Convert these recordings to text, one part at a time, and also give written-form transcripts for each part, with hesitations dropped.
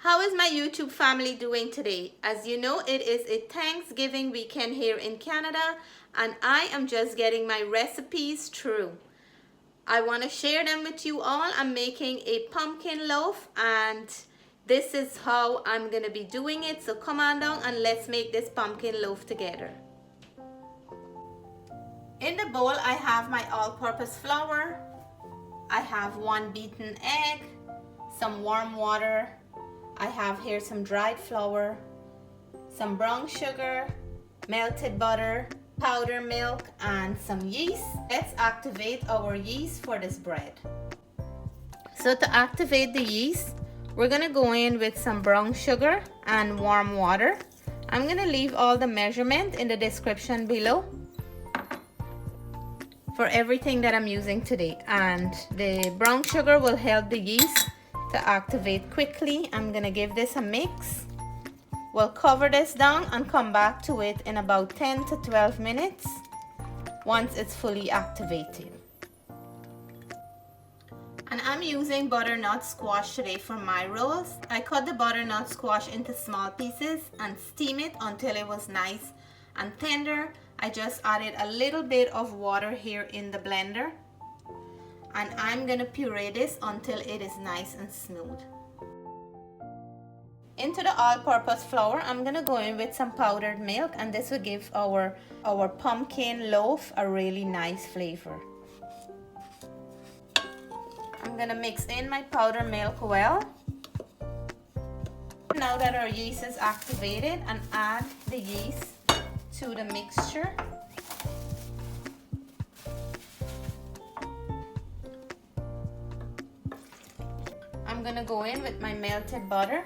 How is my YouTube family doing today? As you know, it is a Thanksgiving weekend here in Canada and I am just getting my recipes through. I want to share them with you all. I'm making a pumpkin loaf and this is how I'm going to be doing it. So come on down and let's make this pumpkin loaf together. In the bowl, I have my all-purpose flour. I have 1 beaten egg, some warm water. I have here some dried flour, some brown sugar, melted butter, powdered milk, and some yeast. Let's activate our yeast for this bread. So to activate the yeast, we're gonna go in with some brown sugar and warm water. I'm gonna leave all the measurement in the description below for everything that I'm using today. And the brown sugar will help the yeast to activate quickly. I'm gonna give this a mix. We'll cover this down and come back to it in about 10 to 12 minutes once it's fully activated. And I'm using butternut squash today for my rolls. I cut the butternut squash into small pieces and steam it until it was nice and tender. I just added a little bit of water here in the blender. And I'm gonna puree this until it is nice and smooth. Into the all-purpose flour, I'm gonna go in with some powdered milk, and this will give our pumpkin loaf a really nice flavor. I'm gonna mix in my powdered milk well. Now that our yeast is activated, and add the yeast to the mixture. I'm gonna go in with my melted butter,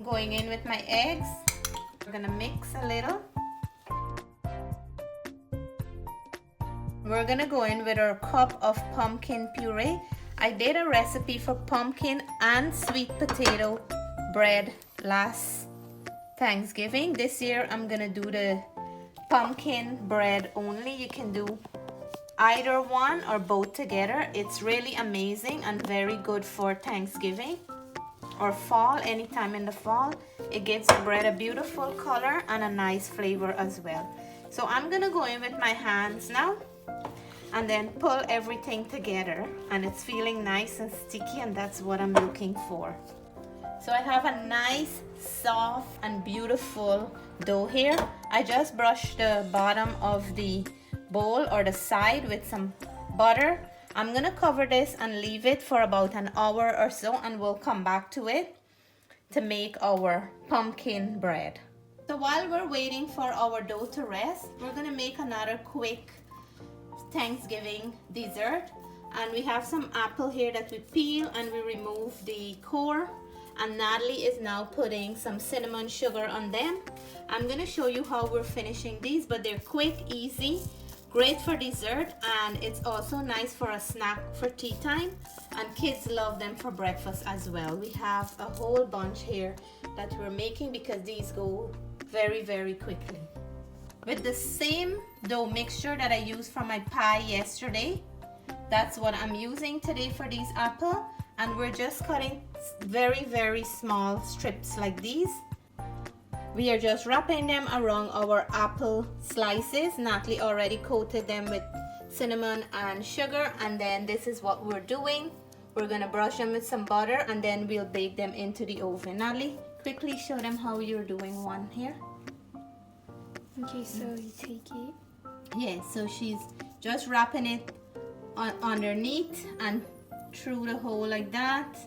going in with my eggs. We're gonna mix a little. We're gonna go in with our cup of pumpkin puree. I did a recipe for pumpkin and sweet potato bread last Thanksgiving. This year I'm gonna do the pumpkin bread only. You can do either one or both together. It's really amazing and very good for Thanksgiving or fall, anytime in the fall. It gives the bread a beautiful color and a nice flavor as well. So I'm gonna go in with my hands now and then pull everything together, and it's feeling nice and sticky, and that's what I'm looking for. So I have a nice soft and beautiful dough here. I just brushed the bottom of the bowl or the side with some butter. I'm gonna cover this and leave it for about an hour or so, and we'll come back to it to make our pumpkin bread. So while we're waiting for our dough to rest, we're gonna make another quick Thanksgiving dessert. And we have some apple here that we peel and we remove the core, and Natalie is now putting some cinnamon sugar on them. I'm gonna show you how we're finishing these, but they're quick, easy, great for dessert, and it's also nice for a snack for tea time, and kids love them for breakfast as well. We have a whole bunch here that we're making because these go very, very quickly. With the same dough mixture that I used for my pie yesterday, that's what I'm using today for these apple, and we're just cutting very, very small strips like these. We are just wrapping them around our apple slices. Natalie already coated them with cinnamon and sugar, and then this is what we're doing. We're gonna brush them with some butter and then we'll bake them into the oven. Natalie, quickly show them how you're doing one here. Okay, so you take it. Yeah, so she's just wrapping it underneath and through the hole like that.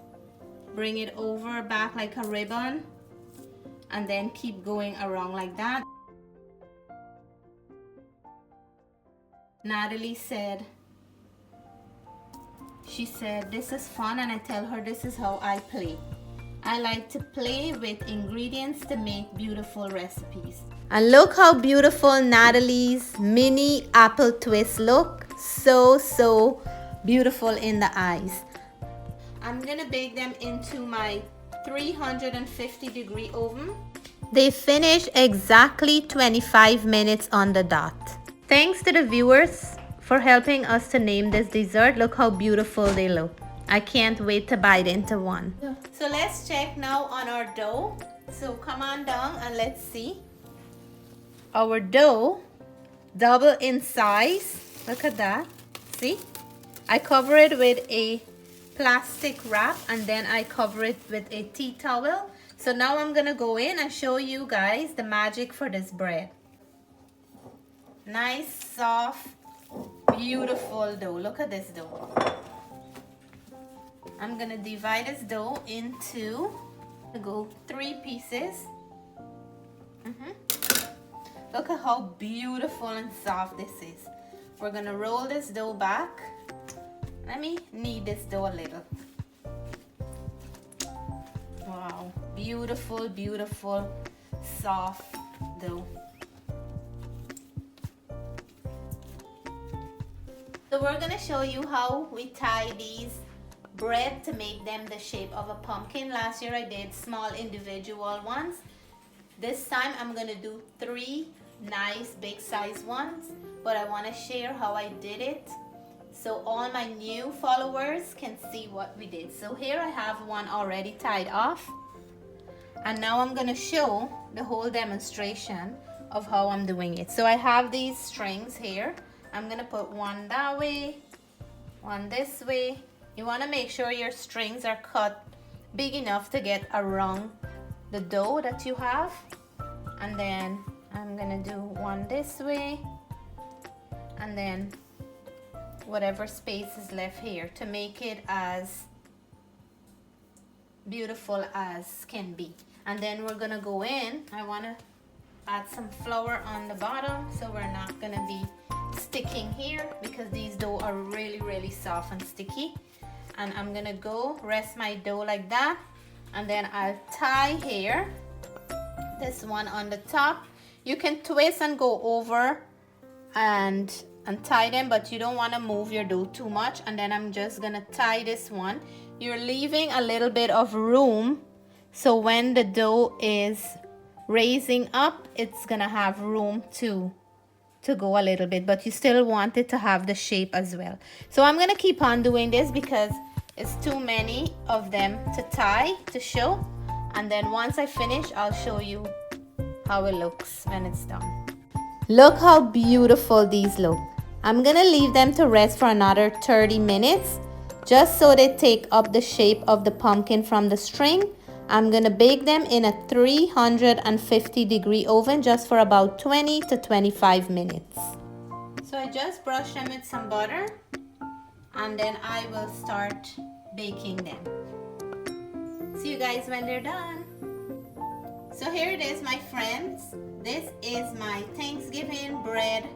Bring it over back like a ribbon, and then keep going around like that. Natalie said, she said, this is fun, and I tell her this is how I play. I like to play with ingredients to make beautiful recipes. And look how beautiful Natalie's mini apple twist look. So beautiful in the eyes. I'm gonna bake them into my 350-degree oven. They finish exactly 25 minutes on the dot. Thanks to the viewers for helping us to name this dessert. Look how beautiful they look. I can't wait to bite into one. Yeah. So let's check now on our dough. So come on down and let's see. Our dough double in size. Look at that. See? I cover it with a plastic wrap and then I cover it with a tea towel. So now I'm gonna go in and show you guys the magic for this bread. Nice, soft, beautiful dough. Look at this dough. I'm gonna divide this dough into 3 pieces. Look at how beautiful and soft this is. We're gonna roll this dough back. Let me knead this dough a little. Wow, beautiful, beautiful, soft dough. So we're gonna show you how we tie these bread to make them the shape of a pumpkin. Last year I did small individual ones. This time I'm gonna do 3 nice big size ones, but I wanna share how I did it so all my new followers can see what we did. So here I have one already tied off, and now I'm gonna show the whole demonstration of how I'm doing it. So I have these strings here. I'm gonna put one that way, one this way. You wanna make sure your strings are cut big enough to get around the dough that you have. And then I'm gonna do one this way, and then whatever space is left here to make it as beautiful as can be. And then we're gonna go in. I wanna add some flour on the bottom so we're not gonna be sticking here because these dough are really soft and sticky. And I'm gonna go rest my dough like that, and then I'll tie here this one on the top. You can twist and go over and tie them, but you don't want to move your dough too much. And then I'm just gonna tie this one. You're leaving a little bit of room, so when the dough is raising up, it's gonna have room to go a little bit, but you still want it to have the shape as well. So I'm gonna keep on doing this because it's too many of them to tie to show. And then once I finish, I'll show you how it looks when it's done. Look how beautiful these look. I'm gonna leave them to rest for another 30 minutes just so they take up the shape of the pumpkin from the string. I'm gonna bake them in a 350-degree oven just for about 20 to 25 minutes. So I just brushed them with some butter, and then I will start baking them. See you guys when they're done. So here it is, my friends. This is my Thanksgiving bread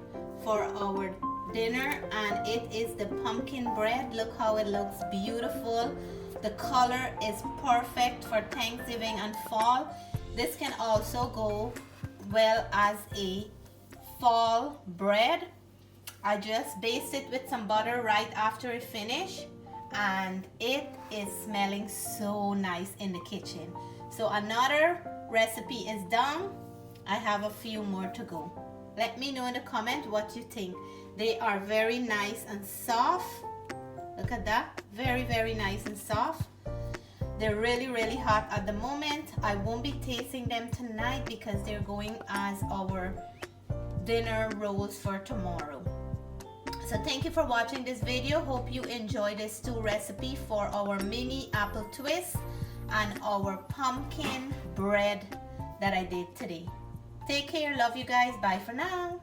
for our dinner, and it is the pumpkin bread. Look how it looks beautiful. The color is perfect for Thanksgiving and fall. This can also go well as a fall bread. I just basted it with some butter right after it finished, and it is smelling so nice in the kitchen. So another recipe is done. I have a few more to go. Let me know in the comment what you think. They are very nice and soft. Look at that, very nice and soft. They're really hot at the moment. I won't be tasting them tonight because they're going as our dinner rolls for tomorrow. So thank you for watching this video. Hope you enjoyed this 2 recipe for our mini apple twist and our pumpkin bread that I did today. Take care, love you guys, bye for now.